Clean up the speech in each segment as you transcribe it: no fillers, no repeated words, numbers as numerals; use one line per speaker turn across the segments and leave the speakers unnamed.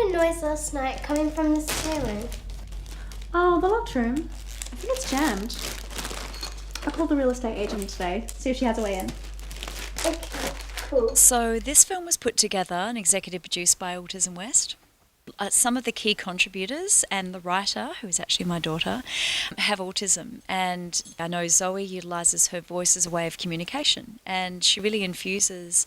a noise last night coming from the spare room.
Oh, the locked room. I think it's jammed. I'll call the real estate agent today, see if she has a way in.
Okay, cool.
So this film was put together and executive produced by Autism West. Some of the key contributors and the writer, who is actually my daughter, have autism, and I know Zoe utilises her voice as a way of communication, and she really infuses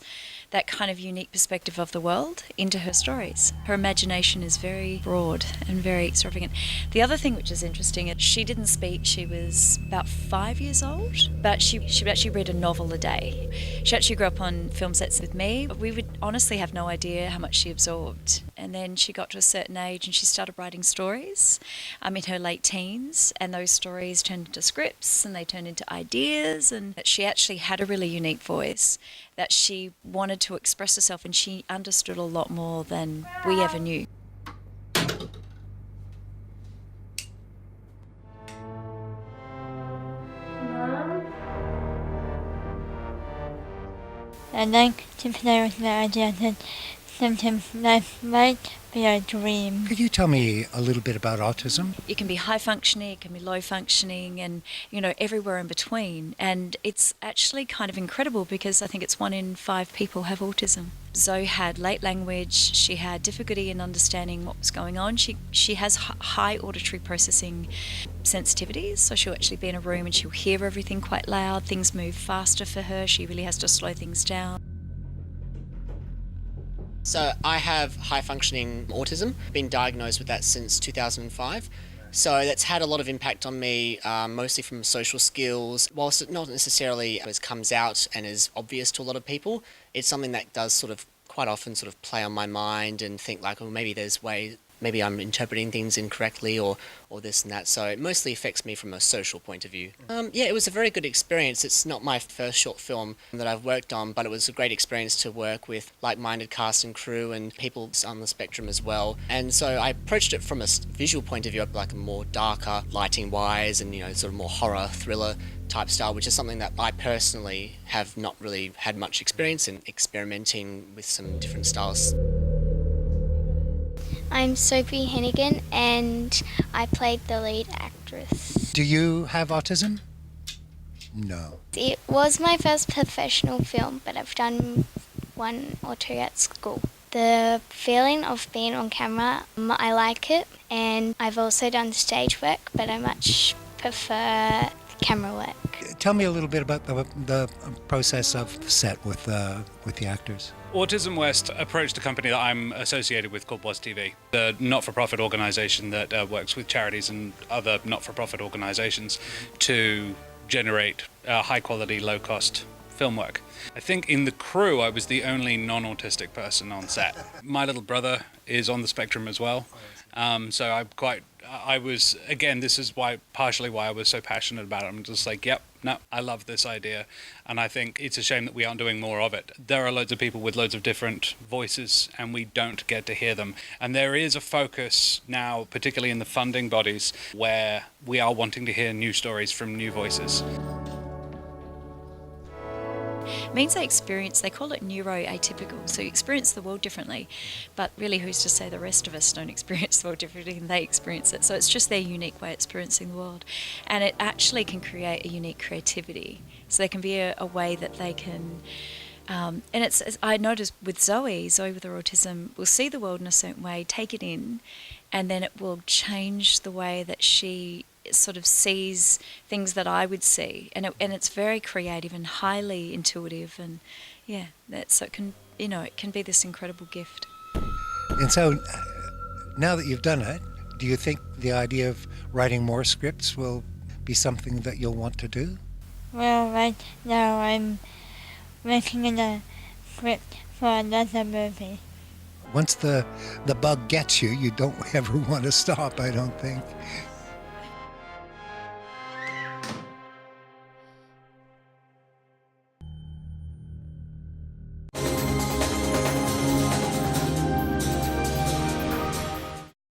that kind of unique perspective of the world into her stories. Her imagination is very broad and very extravagant. The other thing which is interesting is she didn't speak, she was about 5 years old, but she would actually read a novel a day. She actually grew up on film sets with me. We would honestly have no idea how much she absorbed. And then she got to a certain age and she started writing stories in her late teens, and those stories turned into scripts and they turned into ideas, and she actually had a really unique voice that she wanted to express herself, and she understood a lot more than we ever knew.
I like to play with the idea that sometimes life might be a dream.
Could you tell me a little bit about autism?
It can be high functioning, it can be low functioning, and everywhere in between. And it's actually kind of incredible because I think it's 1 in 5 people have autism. Zoe had late language, she had difficulty in understanding what was going on. She has high auditory processing sensitivities, so she'll actually be in a room and she'll hear everything quite loud. Things move faster for her, she really has to slow things down.
So I have high-functioning autism, been diagnosed with that since 2005. So that's had a lot of impact on me, mostly from social skills. Whilst it not necessarily comes out and is obvious to a lot of people, it's something that does sort of quite often sort of play on my mind and think like, oh, maybe I'm interpreting things incorrectly or this and that. So it mostly affects me from a social point of view. Yeah, it was a very good experience. It's not my first short film that I've worked on, but it was a great experience to work with like-minded cast and crew and people on the spectrum as well. And so I approached it from a visual point of view, like a more darker lighting-wise and, sort of more horror, thriller type style, which is something that I personally have not really had much experience in, experimenting with some different styles.
I'm Sophie Hennigan and I played the lead actress.
Do you have autism? No.
It was my first professional film, but I've done 1 or 2 at school. The feeling of being on camera, I like it, and I've also done stage work, but I much prefer camera work.
Tell me a little bit about the process of set with the actors.
Autism West approached a company that I'm associated with called Was TV, the not-for-profit organisation that works with charities and other not-for-profit organisations to generate high-quality, low-cost film work. I think in the crew I was the only non-autistic person on set. My little brother is on the spectrum as well, so this is partially why I was so passionate about it. I'm just like, yep, no, I love this idea, and I think it's a shame that we aren't doing more of it. There are loads of people with loads of different voices, and we don't get to hear them. And there is a focus now, particularly in the funding bodies, where we are wanting to hear new stories from new voices.
It means they call it neuroatypical, so you experience the world differently, but really who's to say the rest of us don't experience the world differently and they experience it, so it's just their unique way of experiencing the world, and it actually can create a unique creativity, so there can be a way that they can, and I noticed with Zoe with her autism, will see the world in a certain way, take it in, and then it will change the way that she sort of sees things that I would see, and it's very creative and highly intuitive, and so it can be this incredible gift.
And so now that you've done it, do you think the idea of writing more scripts will be something that you'll want to do?
Well, right now I'm working on a script for another movie.
Once the bug gets you, you don't ever want to stop, I don't think.